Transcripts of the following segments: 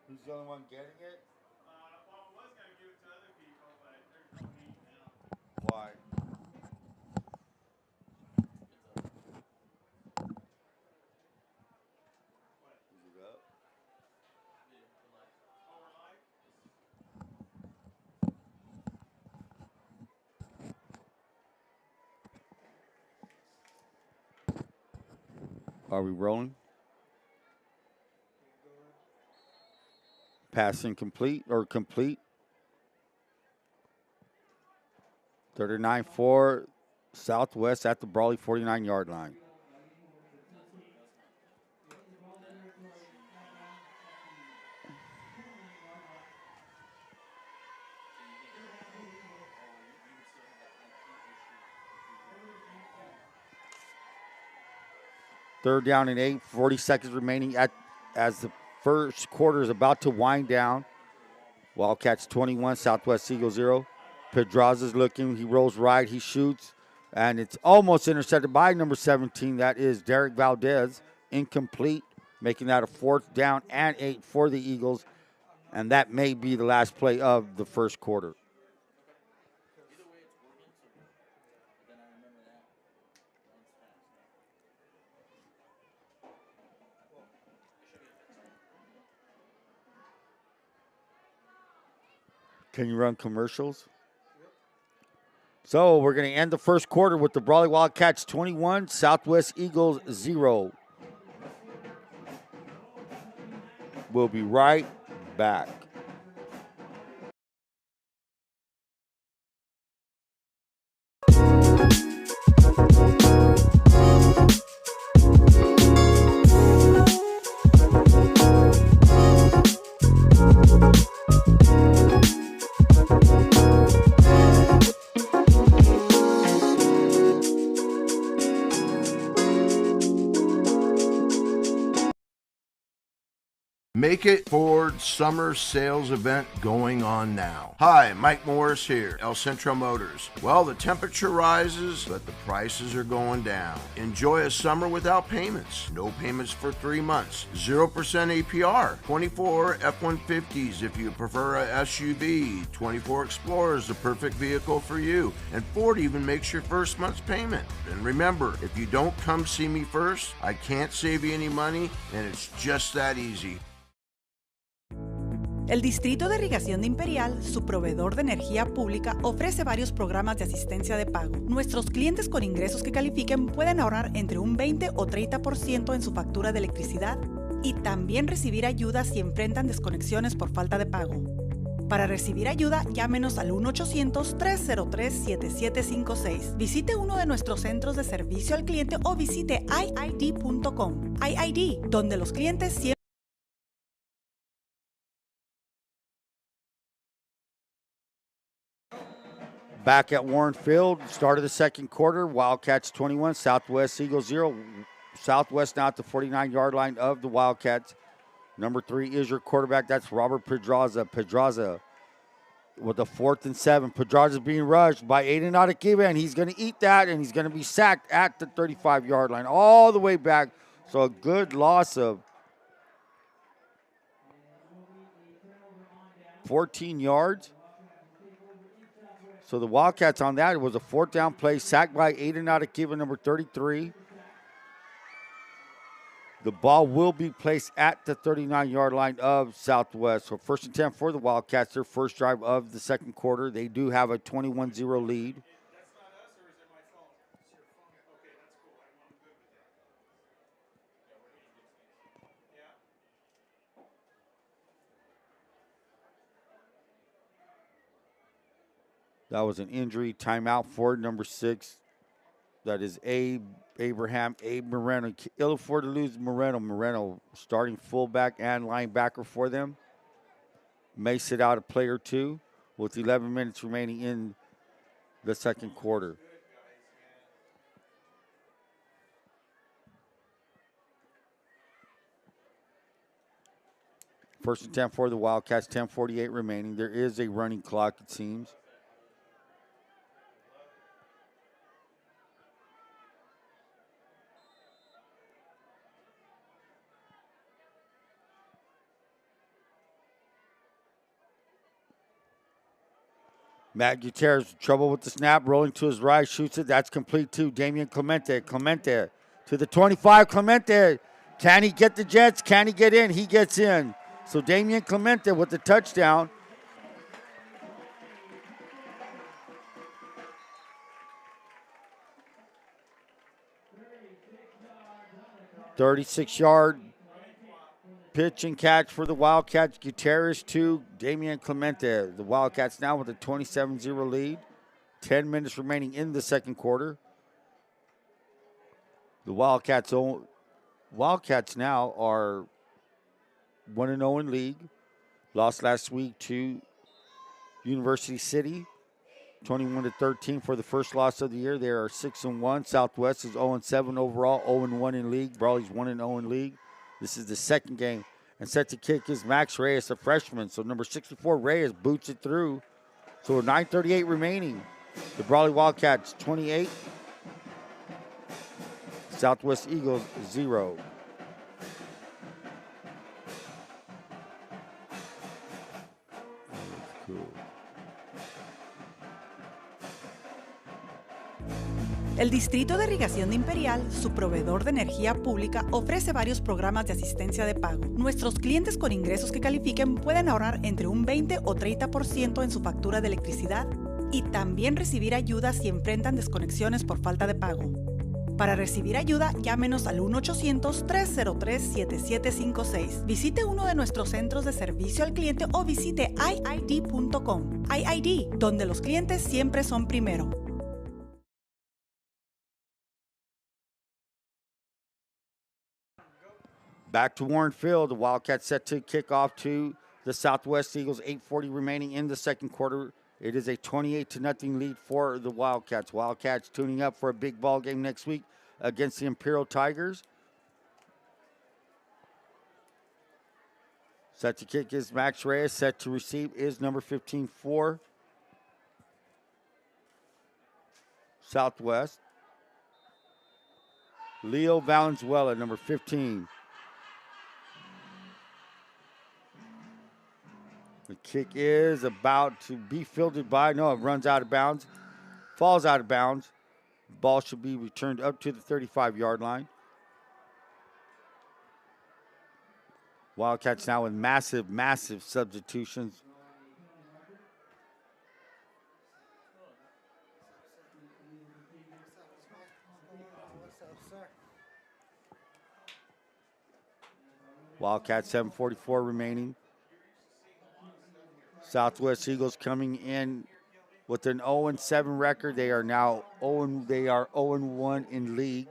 Who's the only one getting it? Well, I was going to give it to other people, but there's no need now. Why? What? Is it up? Oh, we're live? Are we rolling? Okay, go ahead. Pass incomplete or complete? 39-4 Southwest at the Brawley 49-yard line. Third down and 8, 40 seconds remaining as the first quarter is about to wind down. Wildcats 21, Southwest Eagles 0. Pedraza's looking. He rolls right. He shoots. And it's almost intercepted by number 17. That is Derek Valdez. Incomplete, making that a fourth down and 8 for the Eagles. And that may be the last play of the first quarter. Can you run commercials? Yep. So we're going to end the first quarter with the Brawley Wildcats 21, Southwest Eagles 0. We'll be right back. Make It Ford summer sales event going on now. Hi, Mike Morris here, El Centro Motors. Well, the temperature rises, but the prices are going down. Enjoy a summer without payments. No payments for 3 months. 0% APR. 24 F-150s if you prefer a SUV. 24 Explorer is the perfect vehicle for you. And Ford even makes your first month's payment. And remember, if you don't come see me first, I can't save you any money, and it's just that easy. El Distrito de Irrigación de Imperial, su proveedor de energía pública, ofrece varios programas de asistencia de pago. Nuestros clientes con ingresos que califiquen pueden ahorrar entre un 20 o 30% en su factura de electricidad y también recibir ayuda si enfrentan desconexiones por falta de pago. Para recibir ayuda, llámenos al 1-800-303-7756. Visite uno de nuestros centros de servicio al cliente o visite iid.com. iid, donde los clientes siempre. Back at Warren Field, start of the second quarter. Wildcats 21, Southwest Eagles 0. Southwest now at the 49-yard line of the Wildcats. Number 3 is your quarterback. That's Robert Pedraza. Pedraza with a 4th and 7. Pedraza being rushed by Aiden Adekiva, and he's going to eat that, and he's going to be sacked at the 35-yard line all the way back. So a good loss of 14 yards. So the Wildcats on that, it was a 4th down play, sacked by Aiden Adekiva, number 33. The ball will be placed at the 39-yard line of Southwest. So first and 10 for the Wildcats, their first drive of the second quarter. They do have a 21-0 lead. That's not us, or is it my phone? It's your phone. Okay, that's cool. I'm good with that. Yeah. That was an injury timeout for number 6. That is Abe Moreno. Ill afford to lose Moreno. Moreno starting fullback and linebacker for them. May sit out a play or two with 11 minutes remaining in the second quarter. First and 10 for the Wildcats, 10:48 remaining. There is a running clock, it seems. Matt Gutierrez, trouble with the snap, rolling to his right, shoots it. That's complete to Damian Clemente. Clemente to the 25. Clemente, can he get the Jets? Can he get in? He gets in. So Damian Clemente with the touchdown. "36-yard pitch and catch for the Wildcats. Gutierrez to Damian Clemente. The Wildcats now with a 27-0 lead. 10 minutes remaining in the second quarter. The Wildcats now are 1-0 in league. Lost last week to University City, 21-13 for the first loss of the year. They are 6-1. Southwest is 0-7 overall, 0-1 in league. Brawley's 1-0 in league. This is the second game. And set to kick is Max Reyes, a freshman. So number 64, Reyes, boots it through. So 9:38 remaining. The Brawley Wildcats 28. Southwest Eagles 0. Cool. El Distrito de Irrigación de Imperial, su proveedor de energía pública, ofrece varios programas de asistencia de pago. Nuestros clientes con ingresos que califiquen pueden ahorrar entre un 20 o 30% en su factura de electricidad y también recibir ayuda si enfrentan desconexiones por falta de pago. Para recibir ayuda, llámenos al 1-800-303-7756. Visite uno de nuestros centros de servicio al cliente o visite iid.com. iid, donde los clientes siempre son primero. Back to Warren Field. The Wildcats set to kick off to the Southwest Eagles. 8:40 remaining in the second quarter. It is a 28-0 lead for the Wildcats. Wildcats tuning up for a big ball game next week against the Imperial Tigers. Set to kick is Max Reyes. Set to receive is number 15 for Southwest. Leo Valenzuela, number 15. The kick is about to be fielded by, no, it runs out of bounds, falls out of bounds. Ball should be returned up to the 35-yard line. Wildcats now with massive substitutions. Wildcats 7:44 remaining. Southwest Eagles coming in with an 0-7 record. They are now 0-1 in league.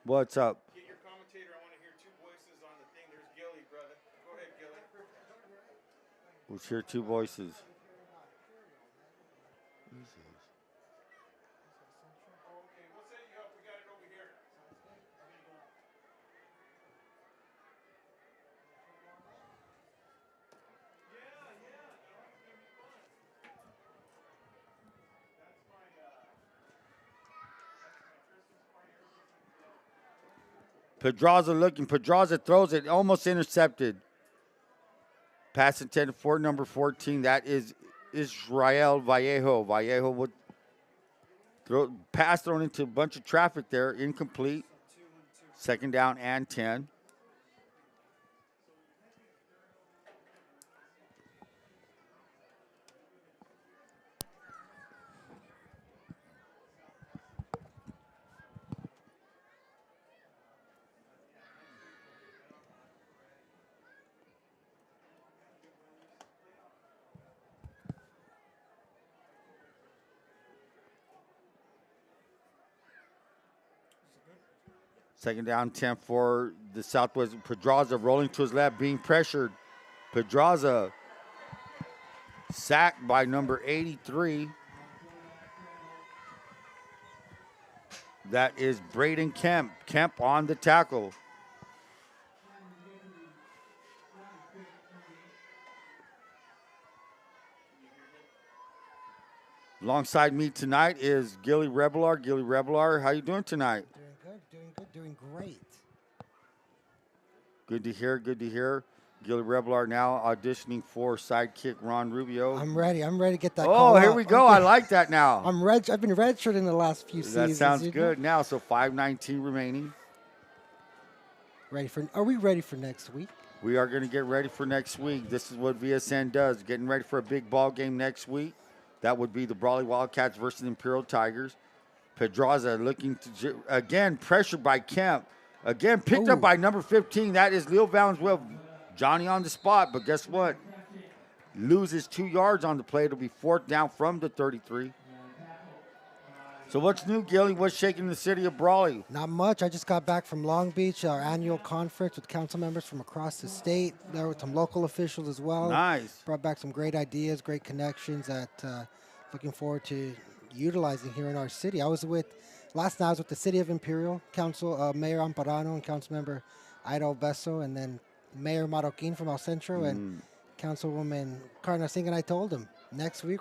What's up? Get your commentator. I want to hear two voices on the thing. There's Gilly, brother. Go ahead, Gilly. Let's hear two voices. Okay, we'll set you up. We got it over here. Pedraza looking. Pedraza throws it. Almost intercepted. Pass intended for number 14. That is Israel Vallejo. Vallejo would pass thrown into a bunch of traffic there. Incomplete. Second down and 10. Second down, 10 for the Southwest. Pedraza rolling to his left, being pressured. Pedraza sacked by number 83. That is Braden Kemp. Kemp on the tackle. Alongside me tonight is Gilly Rebelar. Gilly Rebelar, how you doing tonight? Doing good, doing great. Good to hear, good to hear. Gilly Rebelar now auditioning for sidekick Ron Rubio. I'm ready to get that Oh, call here out. we go. I like that now. I've been redshirted in the last few That seasons. sounds you know? good now. So 5:19 remaining. Are we ready for next week? We are going to get ready for next week. This is what VSN does. Getting ready for a big ball game next week. That would be the Brawley Wildcats versus Imperial Tigers. Pedraza looking to, again, pressured by Kemp. Again, picked up by number 15. That is Leo Valenzuela. Johnny on the spot, but guess what? Loses 2 yards on the play. It'll be 4th down from the 33. So what's new, Gilly? What's shaking the city of Brawley? Not much. I just got back from Long Beach, our annual conference with council members from across the state. There were some local officials as well. Nice. Brought back some great ideas, great connections that looking forward to utilizing here in our city. Last night I was with the City of Imperial Council, Mayor Amparano and Councilmember Ida Obeso, and then Mayor Marroquin from El Centro and Councilwoman Carna Singh, and I told them next week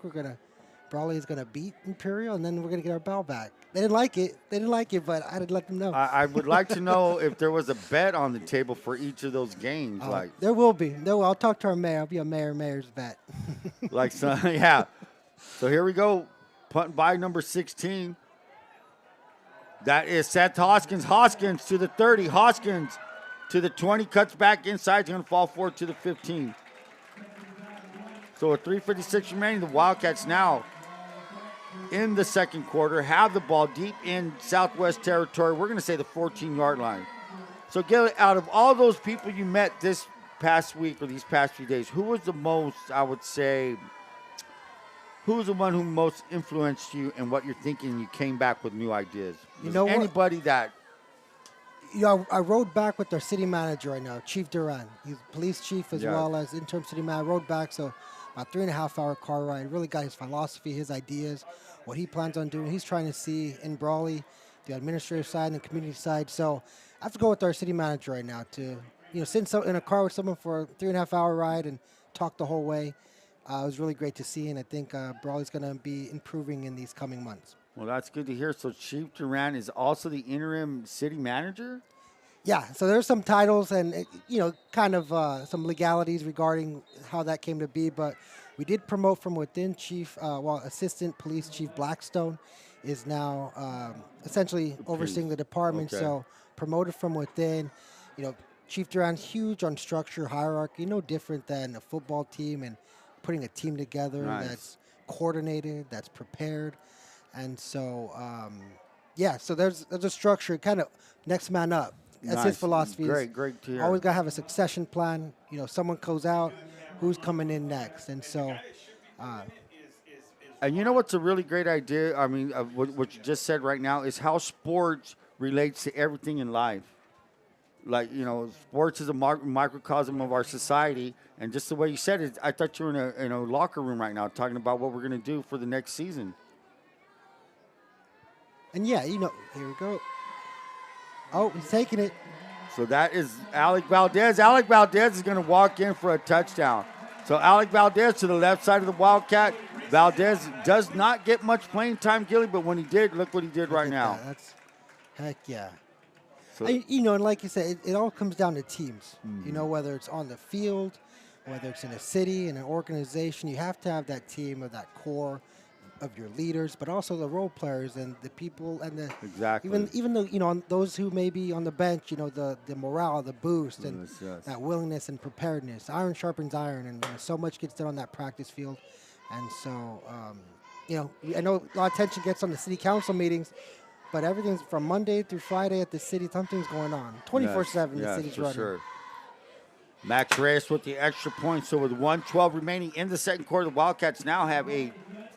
Brawley is gonna beat Imperial, and then we're gonna get our bell back. They didn't like it, but I did let them know. I would like to know if there was a bet on the table for each of those games. There will be. I'll talk to our mayor. I'll be a mayor's bet. Yeah. So here we go. Punt by number 16. That is Seth Hoskins. Hoskins to the 30. Hoskins to the 20. Cuts back inside. He's going to fall forward to the 15. So with 3:56 remaining, the Wildcats now in the second quarter have the ball deep in Southwest territory. We're going to say the 14-yard line. So, Gilly, out of all those people you met this past week or these past few days, who was the most, I would say, who was the one who most influenced you in what you're thinking and you came back with new ideas? You know what? Anybody that... I rode back with our city manager right now, Chief Duran. He's police chief as well as interim city manager. I rode back, so about 3.5-hour car ride. Really got his philosophy, his ideas, what he plans on doing. He's trying to see in Brawley, the administrative side and the community side. So I have to go with our city manager right now to, sit in a car with someone for a 3.5-hour ride and talk the whole way. It was really great to see, and I think Brawley's going to be improving in these coming months. Well, that's good to hear. So Chief Duran is also the interim city manager? Yeah, so there's some titles and, kind of some legalities regarding how that came to be, but we did promote from within. Assistant Police Chief Blackstone is now essentially overseeing the department, so promoted from within. Chief Duran's huge on structure, hierarchy, no different than a football team and putting a team together that's coordinated, that's prepared. And so, so there's a structure, kind of next man up. That's his philosophy. Great to hear. Always got to have a succession plan. Someone goes out, who's coming in next? And so... and you know what's a really great idea? I mean, what you just said right now is how sports relates to everything in life. Like, sports is a microcosm of our society. And just the way you said it, I thought you were in a locker room right now talking about what we're going to do for the next season. And here we go. Oh, he's taking it. So that is Alec Valdez. Alec Valdez is going to walk in for a touchdown. So Alec Valdez to the left side of the Wildcat. Valdez does not get much playing time, Gilly, but when he did, look what he did right now. That's, heck yeah. So, and like you said, it all comes down to teams. Whether it's on the field, whether it's in a city, in an organization, you have to have that team of that core of your leaders, but also the role players and the people and the even though those who may be on the bench, the morale, the boost, and that willingness and preparedness. Iron sharpens iron, and so much gets done on that practice field. And so, I know a lot of attention gets on the city council meetings, but everything's from Monday through Friday at the city. Something's going on 24/7. The city's running. Sure. Max Reyes with the extra point. So with 1:12 remaining in the second quarter, the Wildcats now have a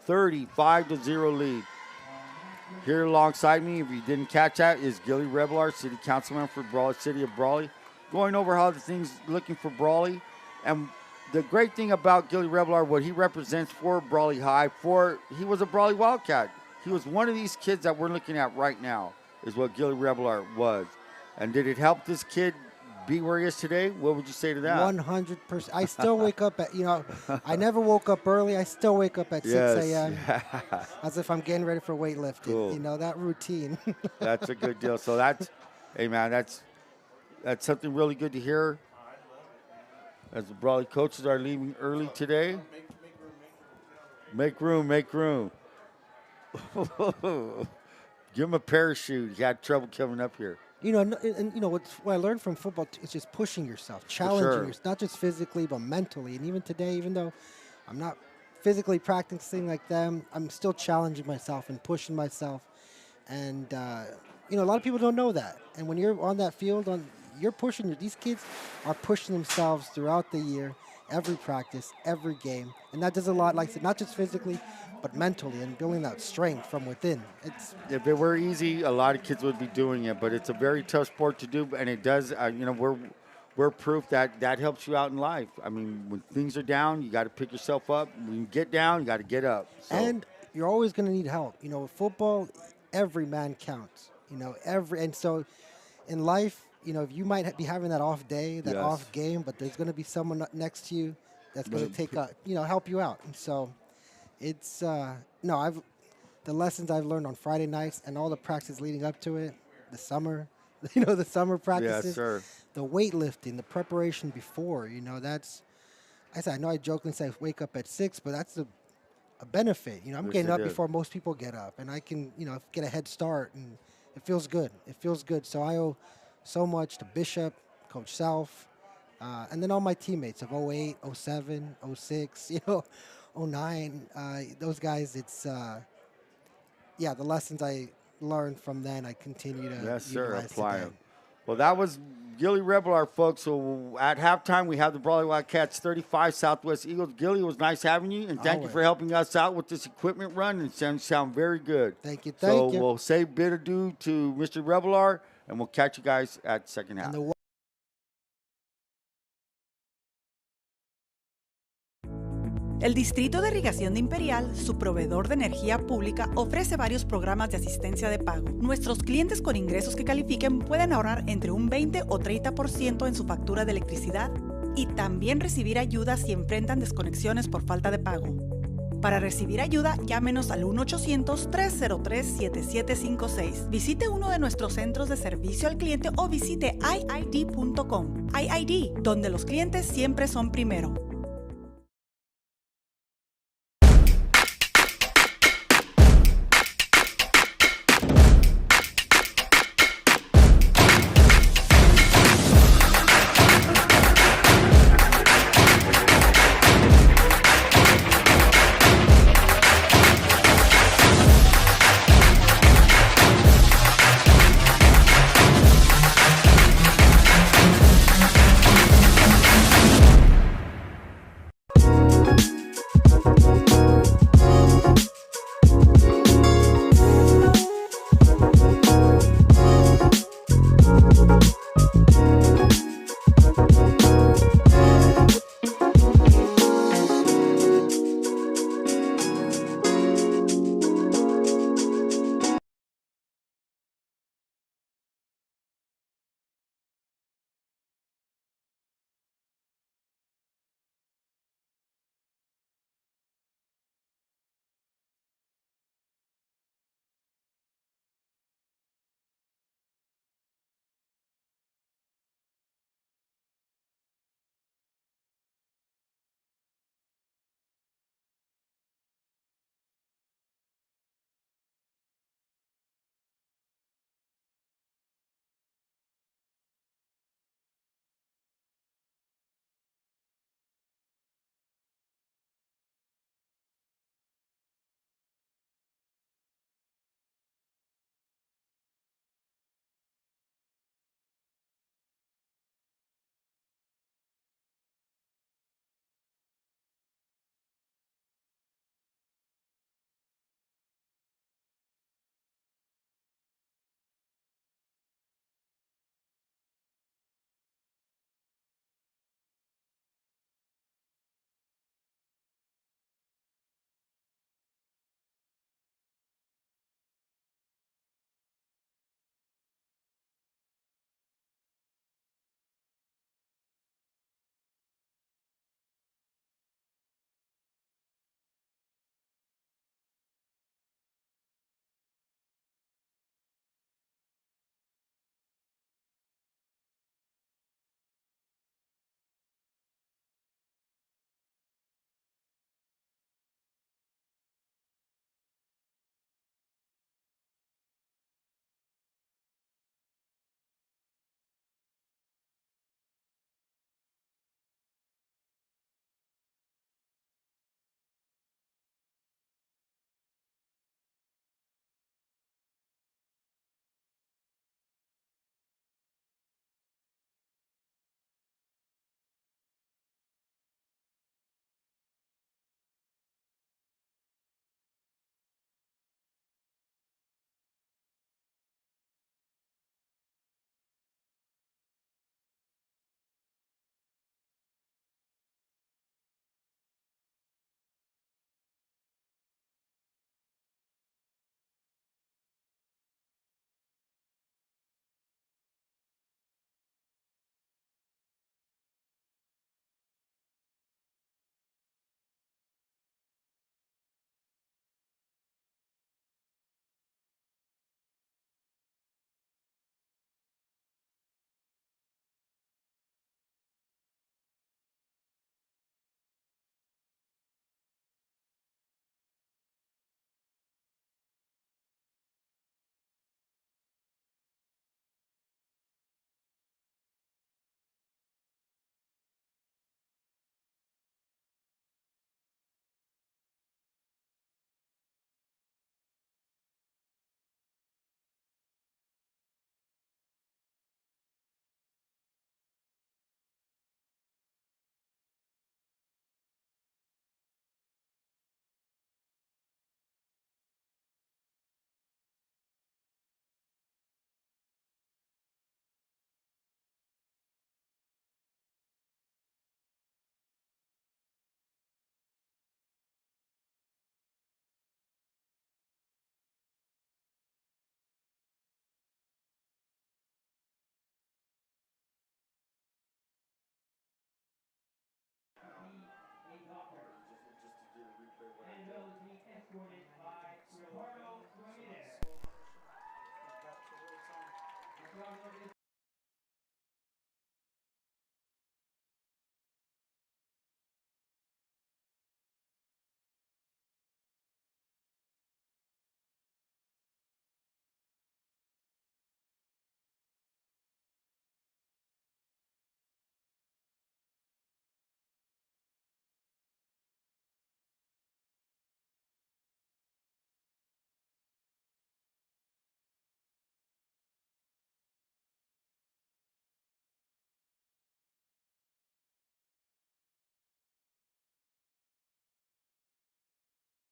35-0 lead. Here alongside me, if you didn't catch that, is Gilly Rebelar, City Councilman for Brawley, City of Brawley, going over how the things looking for Brawley. And the great thing about Gilly Rebelar, what he represents for Brawley High, he was a Brawley Wildcat. He was one of these kids that we're looking at right now, is what Gilly Rebelar was. And did it help this kid be where he is today, what would you say to that? 100%. I still wake up at, I never woke up early. I still wake up at 6 a.m. as if I'm getting ready for weightlifting. Cool. That routine. That's a good deal. So hey man, that's something really good to hear. As the Brawley coaches are leaving early today. Make room. Give him a parachute. He had trouble coming up here. What I learned from football is just pushing yourself, challenging sure. yourself, not just physically, but mentally. And even today, even though I'm not physically practicing like them, I'm still challenging myself and pushing myself. And, a lot of people don't know that. And when you're on that field, you're pushing, these kids are pushing themselves throughout the year, every practice, every game. And that does a lot, like I said, not just physically, but mentally, and building that strength from within. If it were easy, a lot of kids would be doing it, but it's a very tough sport to do, and it does. We're proof that helps you out in life. I mean, when things are down, you got to pick yourself up. When you get down, you got to get up. So. And you're always going to need help. With football, every man counts. And so in life, if you might be having that off day, that off game, but there's going to be someone next to you that's going to take help you out. And so. It's the lessons I've learned on Friday nights and all the practice leading up to it, the summer, the summer practices, yes, sir. The weightlifting, the preparation before, I know I jokingly say wake up at 6, but that's a benefit. I'm getting up before most people get up, and I can, get a head start, and it feels good. So I owe so much to Bishop, Coach Self, and then all my teammates of 08, 07, 06, 09, those guys, it's, the lessons I learned from then, I continue to apply today. them. Well, that was Gilly Revelar, folks. So at halftime, we have the Brawley Wildcats 35, Southwest Eagles. Gilly, it was nice having you, and thank you for helping us out with this equipment run, and sound very good. Thank you. So we'll say bid adieu to Mr. Revelar, and we'll catch you guys at second half. El Distrito de Irrigación de Imperial, su proveedor de energía pública, ofrece varios programas de asistencia de pago. Nuestros clientes con ingresos que califiquen pueden ahorrar entre un 20 o 30% en su factura de electricidad y también recibir ayuda si enfrentan desconexiones por falta de pago. Para recibir ayuda, llámenos al 1-800-303-7756. Visite uno de nuestros centros de servicio al cliente o visite iid.com. iid, donde los clientes siempre son primero.